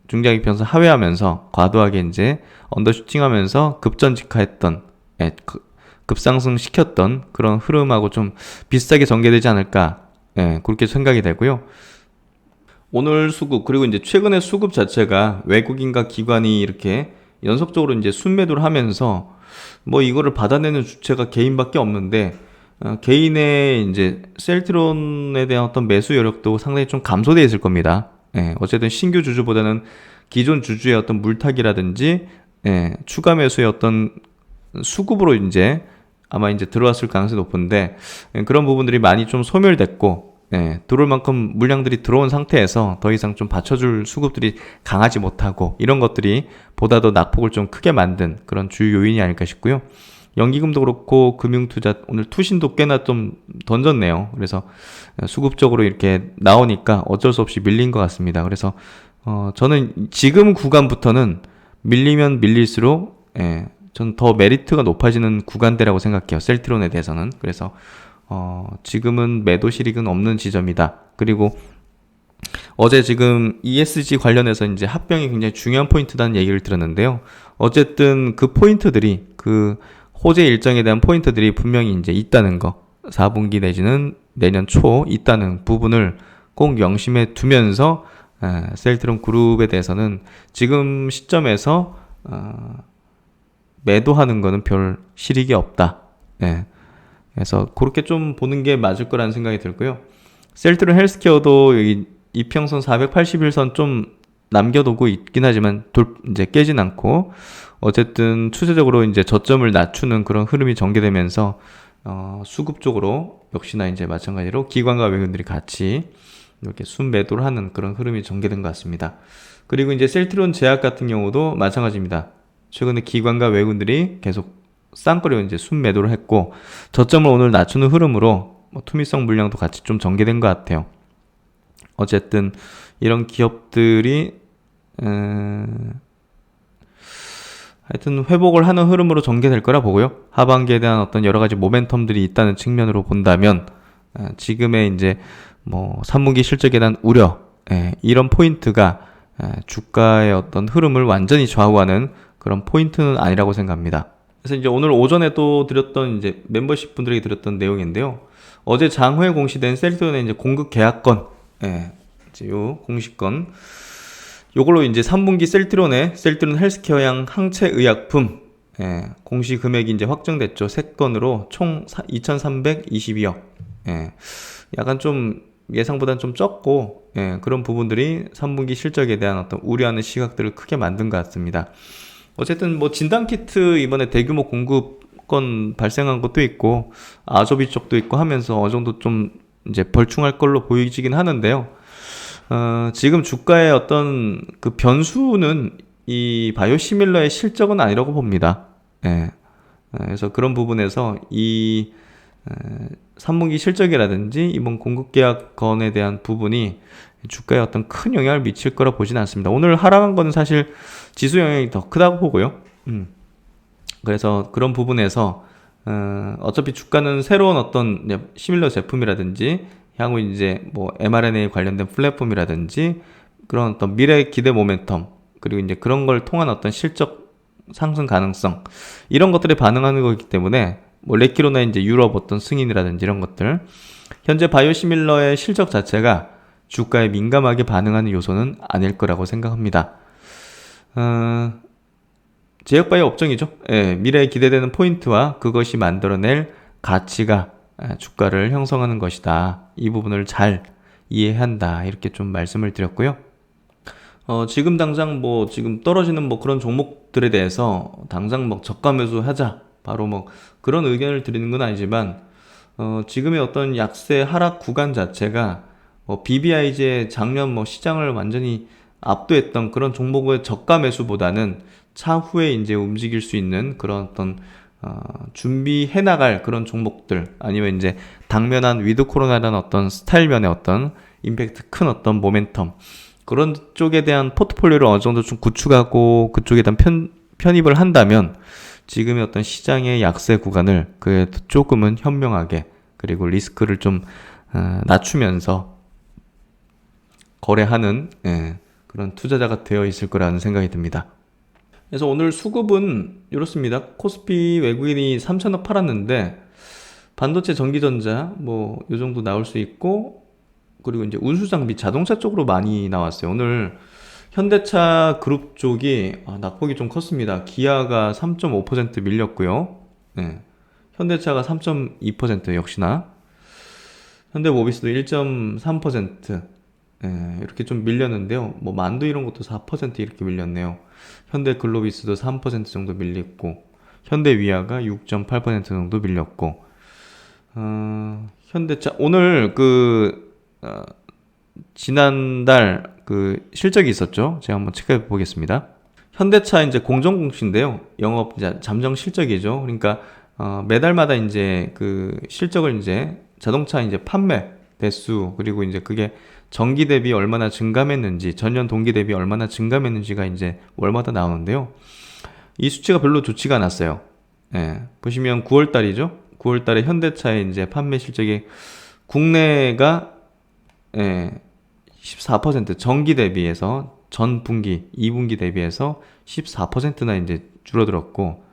중장기평선 하회하면서 과도하게 이제 언더슈팅하면서 급전직하했던 급상승 시켰던 그런 흐름하고 좀 비슷하게 전개되지 않을까, 그렇게 생각이 되고요. 오늘 수급, 그리고 이제 최근의 수급 자체가 외국인과 기관이 이렇게 연속적으로 이제 순매도를 하면서 뭐 이거를 받아내는 주체가 개인밖에 없는데, 개인의 이제 셀트론에 대한 어떤 매수 여력도 상당히 좀 감소되어 있을 겁니다. 어쨌든 신규 주주보다는 기존 주주의 어떤 물타기라든지, 추가 매수의 어떤 수급으로 이제 아마 이제 들어왔을 가능성이 높은데, 그런 부분들이 많이 좀 소멸됐고, 들어올 만큼 물량들이 들어온 상태에서 더 이상 좀 받쳐줄 수급들이 강하지 못하고, 이런 것들이 보다 더 낙폭을 좀 크게 만든 그런 주요 요인이 아닐까 싶고요. 연기금도 그렇고 금융투자 오늘 투신도 꽤나 좀 던졌네요. 그래서 수급적으로 이렇게 나오니까 어쩔 수 없이 밀린 것 같습니다. 그래서 저는 지금 구간부터는 밀리면 밀릴수록 저는 더 메리트가 높아지는 구간대라고 생각해요. 셀트론에 대해서는. 그래서 지금은 매도 실익은 없는 지점이다. 그리고 어제 지금 ESG 관련해서 이제 합병이 굉장히 중요한 포인트다는 얘기를 들었는데요. 어쨌든 그 포인트들이, 그 호재 일정에 대한 포인트들이 분명히 이제 있다는 거, 4분기 내지는 내년 초 있다는 부분을 꼭 명심해 두면서 셀트론 그룹에 대해서는 지금 시점에서 매도하는 거는 별 실익이 없다. 그래서 그렇게 좀 보는 게 맞을 거라는 생각이 들고요. 셀트론 헬스케어도 여기 이평선 481선 좀 남겨두고 있긴 하지만 이제 깨진 않고, 어쨌든 추세적으로 이제 저점을 낮추는 그런 흐름이 전개되면서 수급 쪽으로 역시나 이제 마찬가지로 기관과 외국인들이 같이 이렇게 순매도를 하는 그런 흐름이 전개된 것 같습니다. 그리고 이제 셀트리온 제약 같은 경우도 마찬가지입니다. 최근에 기관과 외국인들이 계속 쌍거리 이제 순매도를 했고 저점을 오늘 낮추는 흐름으로 뭐 투미성 물량도 같이 좀 전개된 것 같아요. 어쨌든 이런 기업들이 하여튼 회복을 하는 흐름으로 전개될 거라 보고요. 하반기에 대한 어떤 여러 가지 모멘텀들이 있다는 측면으로 본다면 지금의 이제 뭐 3분기 실적에 대한 우려, 이런 포인트가 주가의 어떤 흐름을 완전히 좌우하는 그런 포인트는 아니라고 생각합니다. 그래서 이제 오늘 오전에 또 드렸던 이제 멤버십 분들에게 드렸던 내용인데요. 어제 장후에 공시된 셀트리온의 이제 공급 계약건, 이제 요 공시건, 요걸로 이제 3분기 셀트리온 헬스케어양 항체 의약품, 공시 금액이 이제 확정됐죠. 3건으로 총 2,322억. 약간 좀 예상보다는 좀 적고, 그런 부분들이 3분기 실적에 대한 어떤 우려하는 시각들을 크게 만든 것 같습니다. 어쨌든 뭐 진단키트 이번에 대규모 공급건 발생한 것도 있고 아조비 쪽도 있고 하면서 어느 정도 좀 이제 벌충할 걸로 보이지긴 하는데요. 지금 주가의 어떤 그 변수는 이 바이오시밀러의 실적은 아니라고 봅니다. 그래서 그런 부분에서 이 3분기 실적이라든지 이번 공급계약건에 대한 부분이 주가에 어떤 큰 영향을 미칠 거라 보지는 않습니다. 오늘 하락한 거는 사실 지수 영향이 더 크다고 보고요. 그래서 그런 부분에서 어차피 주가는 새로운 어떤 시밀러 제품이라든지 향후 이제 뭐 mRNA 관련된 플랫폼이라든지 그런 어떤 미래 기대 모멘텀 그리고 이제 그런 걸 통한 어떤 실적 상승 가능성 이런 것들에 반응하는 거기 때문에 뭐 레키로나 이제 유럽 어떤 승인이라든지 이런 것들 현재 바이오시밀러의 실적 자체가 주가에 민감하게 반응하는 요소는 아닐 거라고 생각합니다. 제약바이오 업종이죠. 미래에 기대되는 포인트와 그것이 만들어낼 가치가 주가를 형성하는 것이다. 이 부분을 잘 이해해야 한다. 이렇게 좀 말씀을 드렸고요. 지금 당장 뭐 지금 떨어지는 뭐 그런 종목들에 대해서 당장 뭐 저가 매수하자. 바로 뭐 그런 의견을 드리는 건 아니지만 지금의 어떤 약세 하락 구간 자체가 BBIG의 작년 뭐 시장을 완전히 압도했던 그런 종목의 저가 매수보다는 차후에 이제 움직일 수 있는 그런 어떤 준비해 나갈 그런 종목들 아니면 이제 당면한 위드 코로나라는 어떤 스타일면의 어떤 임팩트 큰 어떤 모멘텀 그런 쪽에 대한 포트폴리오를 어느 정도 좀 구축하고 그쪽에 대한 편입을 한다면 지금의 어떤 시장의 약세 구간을 그래도 조금은 현명하게 그리고 리스크를 좀 낮추면서 거래하는 그런 투자자가 되어 있을 거라는 생각이 듭니다. 그래서 오늘 수급은 이렇습니다. 코스피 외국인이 3천억 팔았는데 반도체 전기전자 뭐 요 정도 나올 수 있고 그리고 이제 운수장비 자동차 쪽으로 많이 나왔어요. 오늘 현대차 그룹 쪽이 낙폭이 좀 컸습니다. 기아가 3.5% 밀렸고요. 현대차가 3.2% 역시나 현대모비스도 1.3% 이렇게 좀 밀렸는데요. 뭐 만두 이런 것도 4% 이렇게 밀렸네요. 현대글로비스도 3% 정도 밀렸고 현대위아가 6.8% 정도 밀렸고 현대차 오늘 지난달 실적이 있었죠. 제가 한번 체크해 보겠습니다. 현대차 이제 공정공시인데요. 영업 이제 잠정 실적이죠. 그러니까 매달마다 이제 그 실적을 이제 자동차 이제 판매 대수 그리고 이제 그게 전기 대비 얼마나 증감했는지 전년 동기 대비 얼마나 증감했는지가 이제 월마다 나오는데요. 이 수치가 별로 좋지가 않았어요. 보시면 9월달이죠. 9월달에 현대차의 이제 판매 실적이 국내가 14% 전기 대비해서 전 분기 2분기 대비해서 14%나 이제 줄어들었고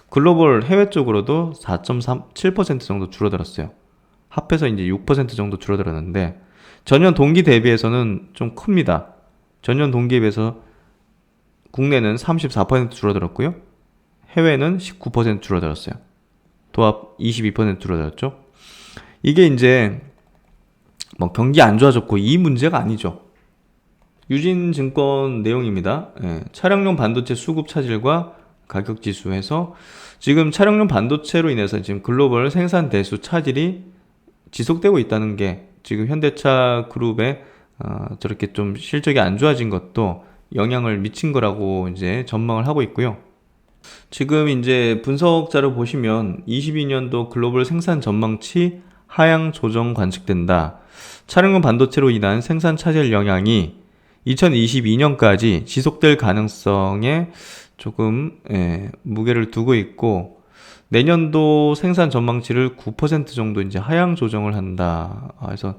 글로벌 해외 쪽으로도 4.7% 정도 줄어들었어요. 합해서 이제 6% 정도 줄어들었는데 전년 동기 대비해서는 좀 큽니다. 전년 동기에 비해서 국내는 34% 줄어들었고요. 해외는 19% 줄어들었어요. 도합 22% 줄어들었죠. 이게 이제 뭐 경기 안 좋아졌고 이 문제가 아니죠. 유진증권 내용입니다. 차량용 반도체 수급 차질과 가격 지수에서 지금 차량용 반도체로 인해서 지금 글로벌 생산 대수 차질이 지속되고 있다는 게 지금 현대차 그룹의 저렇게 좀 실적이 안 좋아진 것도 영향을 미친 거라고 이제 전망을 하고 있고요. 지금 이제 분석자를 보시면 22년도 글로벌 생산 전망치 하향 조정 관측된다. 차량용 반도체로 인한 생산 차질 영향이 2022년까지 지속될 가능성에 조금 무게를 두고 있고, 내년도 생산 전망치를 9% 정도 이제 하향 조정을 한다. 그래서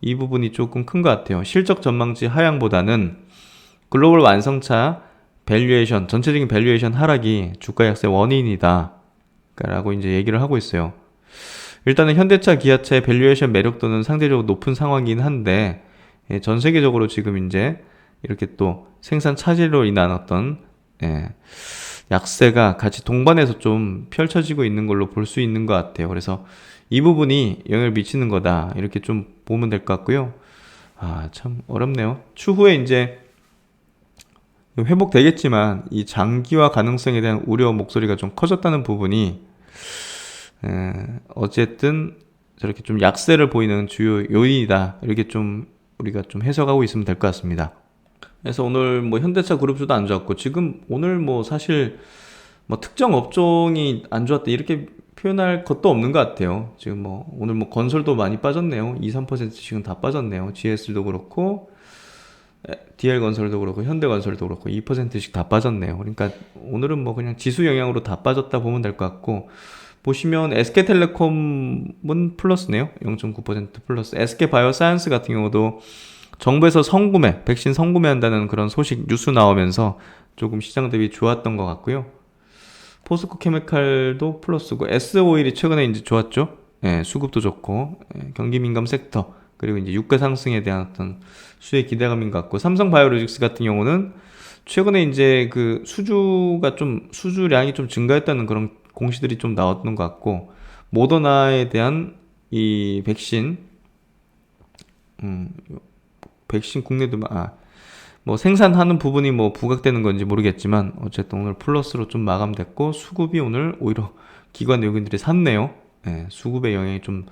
이 부분이 조금 큰 것 같아요. 실적 전망치 하향보다는 글로벌 완성차 밸류에이션, 전체적인 밸류에이션 하락이 주가 약세 원인이다 라고 이제 얘기를 하고 있어요. 일단은 현대차, 기아차의 밸류에이션 매력도는 상대적으로 높은 상황이긴 한데, 전 세계적으로 지금 이제 이렇게 또 생산 차질로 인한 어떤 약세가 같이 동반해서 좀 펼쳐지고 있는 걸로 볼 수 있는 것 같아요. 그래서 이 부분이 영향을 미치는 거다, 이렇게 좀 보면 될 것 같고요. 참 어렵네요. 추후에 이제 회복되겠지만 이 장기화 가능성에 대한 우려 목소리가 좀 커졌다는 부분이 어쨌든 저렇게 좀 약세를 보이는 주요 요인이다, 이렇게 좀 우리가 좀 해석하고 있으면 될 것 같습니다. 그래서 오늘 뭐 현대차 그룹주도 안 좋았고, 지금 오늘 뭐 사실 뭐 특정 업종이 안 좋았다 이렇게 표현할 것도 없는 것 같아요. 지금 뭐 오늘 뭐 건설도 많이 빠졌네요. 2~3%씩은 다 빠졌네요. GS도 그렇고 DL건설도 그렇고 현대건설도 그렇고 2%씩 다 빠졌네요. 그러니까 오늘은 뭐 그냥 지수 영향으로 다 빠졌다 보면 될 것 같고, 보시면 SK텔레콤은 플러스네요. 0.9% 플러스. SK바이오사이언스 같은 경우도 정부에서 성구매, 백신 성구매한다는 그런 소식 뉴스 나오면서 조금 시장 대비 좋았던 것 같고요. 포스코 케미칼도 플러스고, S오일이 최근에 이제 좋았죠. 수급도 좋고, 경기 민감 섹터, 그리고 이제 유가 상승에 대한 어떤 수혜 기대감인 것 같고, 삼성바이오로직스 같은 경우는 최근에 이제 그 수주량이 좀 증가했다는 그런 공시들이 좀 나왔던 것 같고, 모더나에 대한 이 백신 국내도 뭐 생산하는 부분이 뭐 부각되는 건지 모르겠지만 어쨌든 오늘 플러스로 좀 마감됐고, 수급이 오늘 오히려 기관 외국인들이 샀네요. 수급의 영향이 좀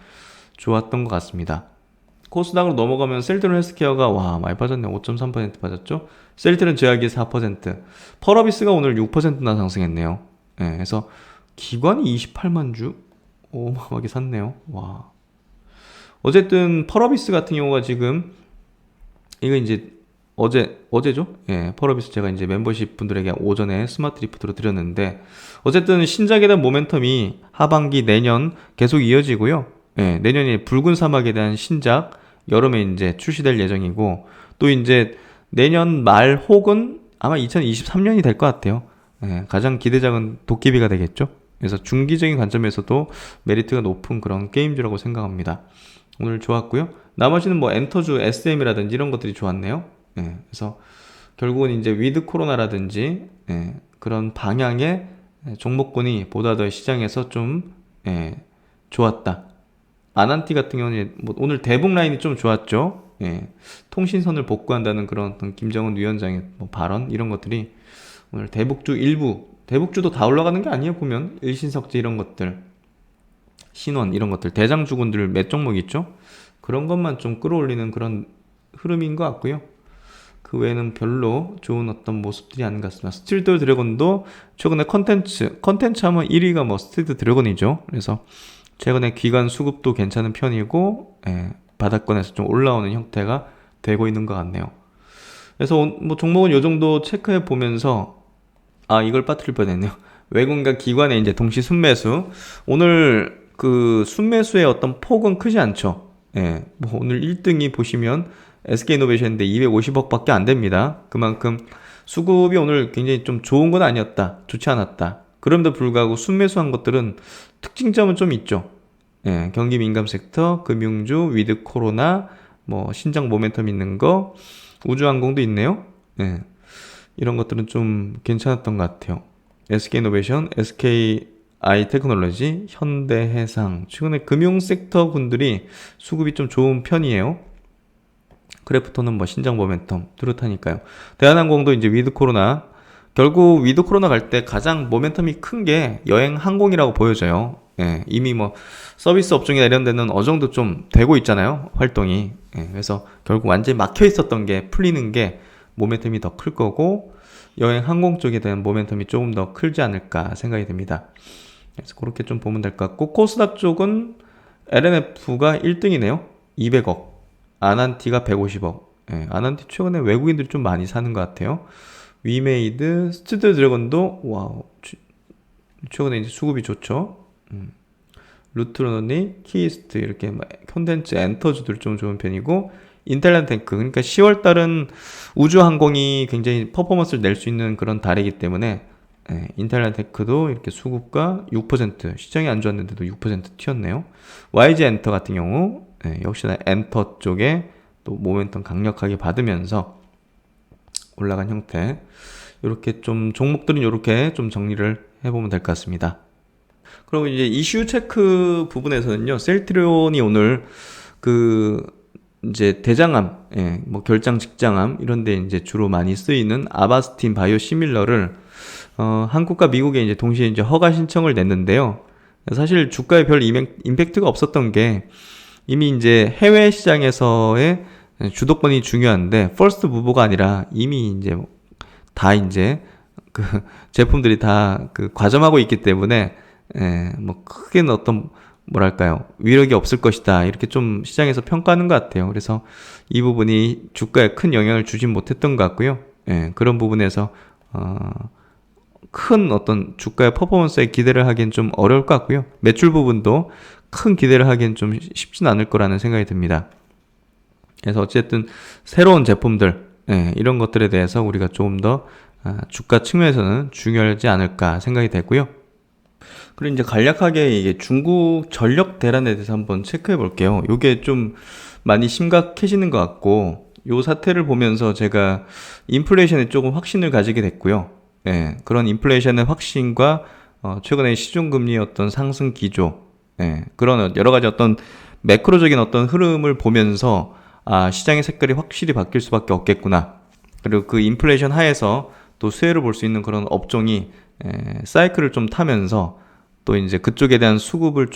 좋았던 것 같습니다. 코스닥으로 넘어가면 셀트론 헬스케어가 많이 빠졌네요. 5.3% 빠졌죠. 셀트론 제약이 4%, 펄어비스가 오늘 6%나 상승했네요. 그래서 기관이 28만 주 어마어마하게 샀네요. 어쨌든 펄어비스 같은 경우가 지금 이거 이제 어제죠? 펄어비스 제가 이제 멤버십 분들에게 오전에 스마트 리포트로 드렸는데, 어쨌든 신작에 대한 모멘텀이 하반기 내년 계속 이어지고요. 내년에 붉은 사막에 대한 신작 여름에 이제 출시될 예정이고, 또 이제 내년 말 혹은 아마 2023년이 될 것 같아요. 가장 기대작은 도깨비가 되겠죠. 그래서 중기적인 관점에서도 메리트가 높은 그런 게임주라고 생각합니다. 오늘 좋았고요. 나머지는 뭐 엔터주, SM이라든지 이런 것들이 좋았네요. 그래서 결국은 이제 위드 코로나라든지 그런 방향의 종목군이 보다 더 시장에서 좀 좋았다. 아난티 같은 경우는 뭐 오늘 대북 라인이 좀 좋았죠. 통신선을 복구한다는 그런 어떤 김정은 위원장의 뭐 발언, 이런 것들이 오늘 대북주도 다 올라가는 게 아니에요. 보면 일신석재 이런 것들, 신원 이런 것들, 대장주군들 몇 종목 있죠. 그런 것만 좀 끌어올리는 그런 흐름인 것 같고요. 그 외에는 별로 좋은 어떤 모습들이 아닌 것 같습니다. 스틸드 드래곤도 최근에 컨텐츠 하면 1위가 뭐 스틸드 드래곤이죠. 그래서 최근에 기관 수급도 괜찮은 편이고, 바닥권에서 좀 올라오는 형태가 되고 있는 것 같네요. 그래서 뭐 종목은 요 정도 체크해 보면서, 이걸 빠뜨릴 뻔했네요. 외국인과 기관의 이제 동시 순매수. 오늘 그 순매수의 어떤 폭은 크지 않죠. 뭐 오늘 1등이 보시면 SK이노베이션인데 250억밖에 안 됩니다. 그만큼 수급이 오늘 굉장히 좀 좋은 건 아니었다, 좋지 않았다. 그럼에도 불구하고 순매수한 것들은 특징점은 좀 있죠. 경기 민감 섹터, 금융주, 위드 코로나, 뭐 신장 모멘텀 있는 거, 우주항공도 있네요. 이런 것들은 좀 괜찮았던 것 같아요. SK이노베이션, SKI 테크놀로지, 현대해상, 최근에 금융 섹터 분들이 수급이 좀 좋은 편이에요. 크래프톤은 뭐 신장 모멘텀 뚜렷하니까요. 대한항공도 이제 위드 코로나, 결국 위드 코로나 갈 때 가장 모멘텀이 큰 게 여행 항공이라고 보여져요. 이미 뭐 서비스 업종이나 이런 데는 어느 정도 좀 되고 있잖아요, 활동이. 그래서 결국 완전히 막혀 있었던 게 풀리는 게 모멘텀이 더 클 거고 여행 항공 쪽에 대한 모멘텀이 조금 더 클지 않을까 생각이 됩니다. 그래서 그렇게 좀 보면 될 것 같고 코스닥 쪽은 LNF가 1등이네요. 200억. 아난티가 150억. 예, 아난티 최근에 외국인들이 좀 많이 사는 것 같아요. 위메이드, 스튜디오 드래곤도 와우 최근에 이제 수급이 좋죠. 루트로니, 키이스트 이렇게 콘텐츠 엔터주들 좀 좋은 편이고 인텔란 탱크 그러니까 10월 달은 우주항공이 굉장히 퍼포먼스를 낼 수 있는 그런 달이기 때문에 인텔란 탱크도 이렇게 수급가 6% 시장이 안 좋았는데도 6% 튀었네요. YG 엔터 같은 경우 역시나 엔터 쪽에 또 모멘텀 강력하게 받으면서 올라간 형태 이렇게 좀 종목들은 이렇게 좀 정리를 해보면 될 것 같습니다. 그리고 이제 이슈 체크 부분에서는요 셀트리온이 오늘 이제 대장암, 뭐 결장 직장암 이런데 이제 주로 많이 쓰이는 아바스틴 바이오시밀러를 한국과 미국에 이제 동시에 이제 허가 신청을 냈는데요. 사실 주가에 별 임팩트가 없었던 게 이미 이제 해외 시장에서의 주도권이 중요한데 퍼스트 무버가 아니라 이미 이제 다 이제 그 제품들이 다 과점하고 있기 때문에 뭐 크게는 어떤 뭐랄까요 위력이 없을 것이다 이렇게 좀 시장에서 평가하는 것 같아요. 그래서 이 부분이 주가에 큰 영향을 주진 못했던 것 같고요. 그런 부분에서 큰 어떤 주가의 퍼포먼스에 기대를 하기엔 좀 어려울 것 같고요. 매출 부분도 큰 기대를 하기엔 좀 쉽진 않을 거라는 생각이 듭니다. 그래서 어쨌든 새로운 제품들 이런 것들에 대해서 우리가 조금 더 주가 측면에서는 중요하지 않을까 생각이 되고요. 그리고 이제 간략하게 이게 중국 전력 대란에 대해서 한번 체크해 볼게요. 이게 좀 많이 심각해지는 것 같고 요 사태를 보면서 제가 인플레이션에 조금 확신을 가지게 됐고요. 그런 인플레이션의 확신과 최근에 시중금리의 어떤 상승 기조, 그런 여러 가지 어떤 매크로적인 어떤 흐름을 보면서 시장의 색깔이 확실히 바뀔 수밖에 없겠구나. 그리고 그 인플레이션 하에서 또 수혜를 볼 수 있는 그런 업종이 사이클을 좀 타면서 또 이제 그쪽에 대한 수급을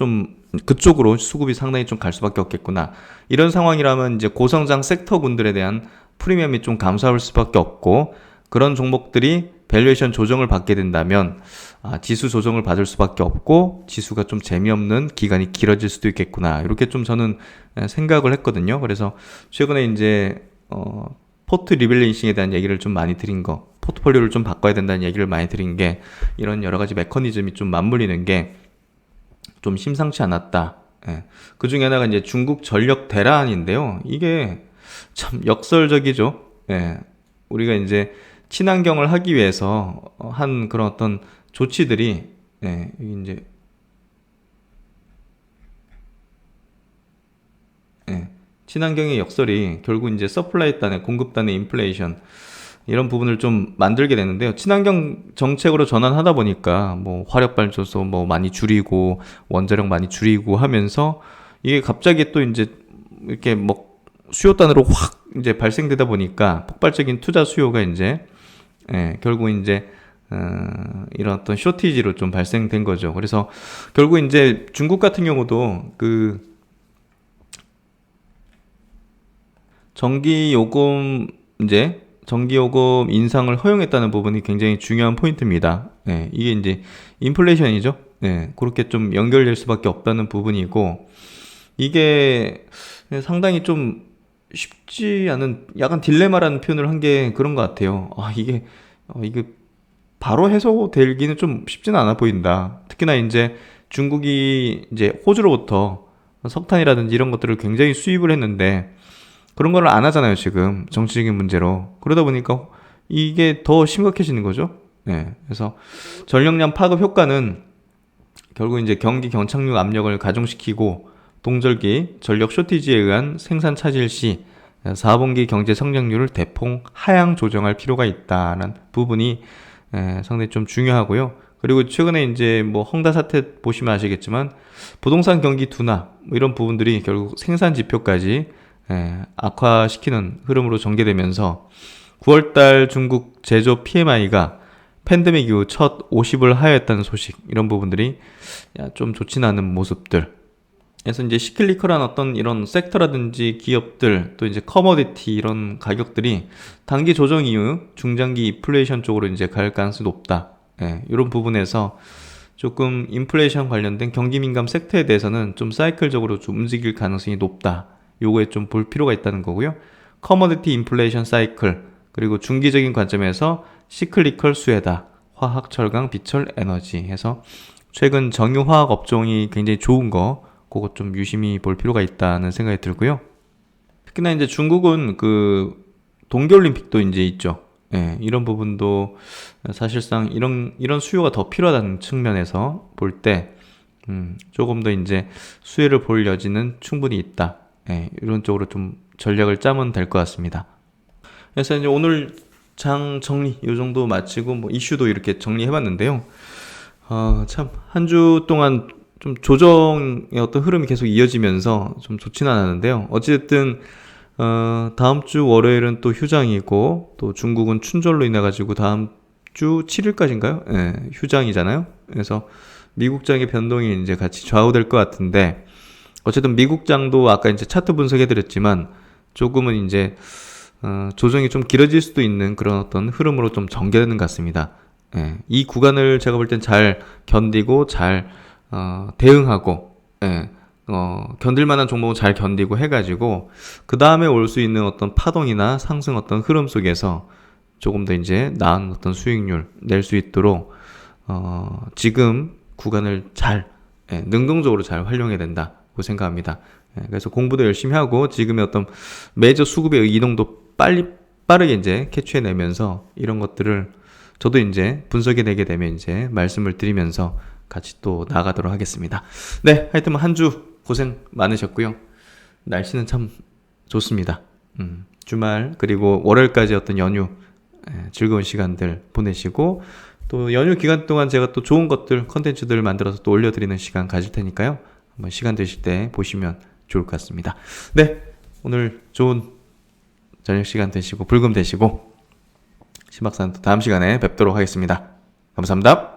그쪽으로 수급이 상당히 좀 갈 수밖에 없겠구나. 이런 상황이라면 이제 고성장 섹터군들에 대한 프리미엄이 좀 감소할 수밖에 없고 그런 종목들이 밸류에이션 조정을 받게 된다면 지수 조정을 받을 수밖에 없고 지수가 좀 재미없는 기간이 길어질 수도 있겠구나. 이렇게 좀 저는 생각을 했거든요. 그래서 최근에 이제 포트 리밸런싱에 대한 얘기를 좀 많이 드린 거, 포트폴리오를 좀 바꿔야 된다는 얘기를 많이 드린 게 이런 여러 가지 메커니즘이 좀 맞물리는 게 좀 심상치 않았다. 그 중에 하나가 이제 중국 전력 대란인데요. 이게 참 역설적이죠. 우리가 이제 친환경을 하기 위해서 한 그런 어떤 조치들이 이제 친환경의 역설이 결국 이제 서플라이 단의 공급단의 인플레이션 이런 부분을 좀 만들게 되는데요. 친환경 정책으로 전환하다 보니까 뭐 화력 발전소 뭐 많이 줄이고 원자력 많이 줄이고 하면서 이게 갑자기 또 이제 이렇게 뭐 수요단으로 확 이제 발생되다 보니까 폭발적인 투자 수요가 이제 결국 이제 이런 어떤 쇼티지로 좀 발생된 거죠. 그래서 결국 이제 중국 같은 경우도 전기요금 인상을 허용했다는 부분이 굉장히 중요한 포인트입니다. 이게 이제 인플레이션이죠. 그렇게 좀 연결될 수밖에 없다는 부분이고 이게 상당히 좀 쉽지 않은 약간 딜레마라는 표현을 한 게 그런 것 같아요. 이게 바로 해소되기는 좀 쉽지는 않아 보인다. 특히나 이제 중국이 이제 호주로부터 석탄이라든지 이런 것들을 굉장히 수입을 했는데 그런 걸 안 하잖아요, 지금. 정치적인 문제로. 그러다 보니까 이게 더 심각해지는 거죠. 그래서 전력량 파급 효과는 결국 이제 경기 경착륙 압력을 가중시키고 동절기 전력 쇼티지에 의한 생산 차질 시 4분기 경제 성장률을 대폭 하향 조정할 필요가 있다는 부분이 상당히 좀 중요하고요. 그리고 최근에 이제 뭐 헝다 사태 보시면 아시겠지만 부동산 경기 둔화 뭐 이런 부분들이 결국 생산 지표까지 악화시키는 흐름으로 전개되면서 9월달 중국 제조 PMI가 팬데믹 이후 첫 50을 하였다는 소식 이런 부분들이 좀 좋지는 않은 모습들 그래서 이제 시클리컬한 어떤 이런 섹터라든지 기업들 또 이제 커머디티 이런 가격들이 단기 조정 이후 중장기 인플레이션 쪽으로 이제 갈 가능성이 높다. 예, 이런 부분에서 조금 인플레이션 관련된 경기 민감 섹터에 대해서는 좀 사이클적으로 좀 움직일 가능성이 높다. 요거에 좀 볼 필요가 있다는 거고요. 커머디티 인플레이션 사이클 그리고 중기적인 관점에서 시클리컬 수혜다. 화학, 철강, 비철, 에너지 해서 최근 정유화학 업종이 굉장히 좋은 거 그것 좀 유심히 볼 필요가 있다는 생각이 들고요. 특히나 이제 중국은 그 동계올림픽도 이제 있죠. 예, 이런 부분도 사실상 이런 수요가 더 필요하다는 측면에서 볼 때, 조금 더 이제 수혜를 볼 여지는 충분히 있다. 예, 이런 쪽으로 좀 전략을 짜면 될 것 같습니다. 그래서 이제 오늘 장 정리 이 정도 마치고 뭐 이슈도 이렇게 정리해봤는데요. 참 한 주 동안 좀 조정의 어떤 흐름이 계속 이어지면서 좀 좋지는 않았는데요. 어찌됐든 다음 주 월요일은 또 휴장이고 또 중국은 춘절로 인해 가지고 다음 주 7일까지인가요? 예, 휴장이잖아요. 그래서 미국장의 변동이 이제 같이 좌우될 것 같은데 어쨌든 미국장도 아까 이제 차트 분석해드렸지만 조금은 이제 조정이 좀 길어질 수도 있는 그런 어떤 흐름으로 좀 전개되는 것 같습니다. 예, 이 구간을 제가 볼 땐 잘 견디고 잘 대응하고 예, 견딜 만한 종목은 잘 견디고 해가지고 그 다음에 올 수 있는 어떤 파동이나 상승 어떤 흐름 속에서 조금 더 이제 나은 어떤 수익률 낼 수 있도록 지금 구간을 잘 능동적으로 잘 활용해야 된다고 생각합니다. 그래서 공부도 열심히 하고 지금의 어떤 매저 수급의 이동도 빠르게 이제 캐치해내면서 이런 것들을 저도 이제 분석해내게 되면 이제 말씀을 드리면서 같이 또 나가도록 하겠습니다. 네, 하여튼 한 주 고생 많으셨고요. 날씨는 참 좋습니다. 주말 그리고 월요일까지 어떤 연휴 즐거운 시간들 보내시고 또 연휴 기간 동안 제가 또 좋은 것들 컨텐츠들을 만들어서 또 올려드리는 시간 가질 테니까요. 한번 시간 되실 때 보시면 좋을 것 같습니다. 네, 오늘 좋은 저녁 시간 되시고 불금 되시고 신박사는 또 다음 시간에 뵙도록 하겠습니다. 감사합니다.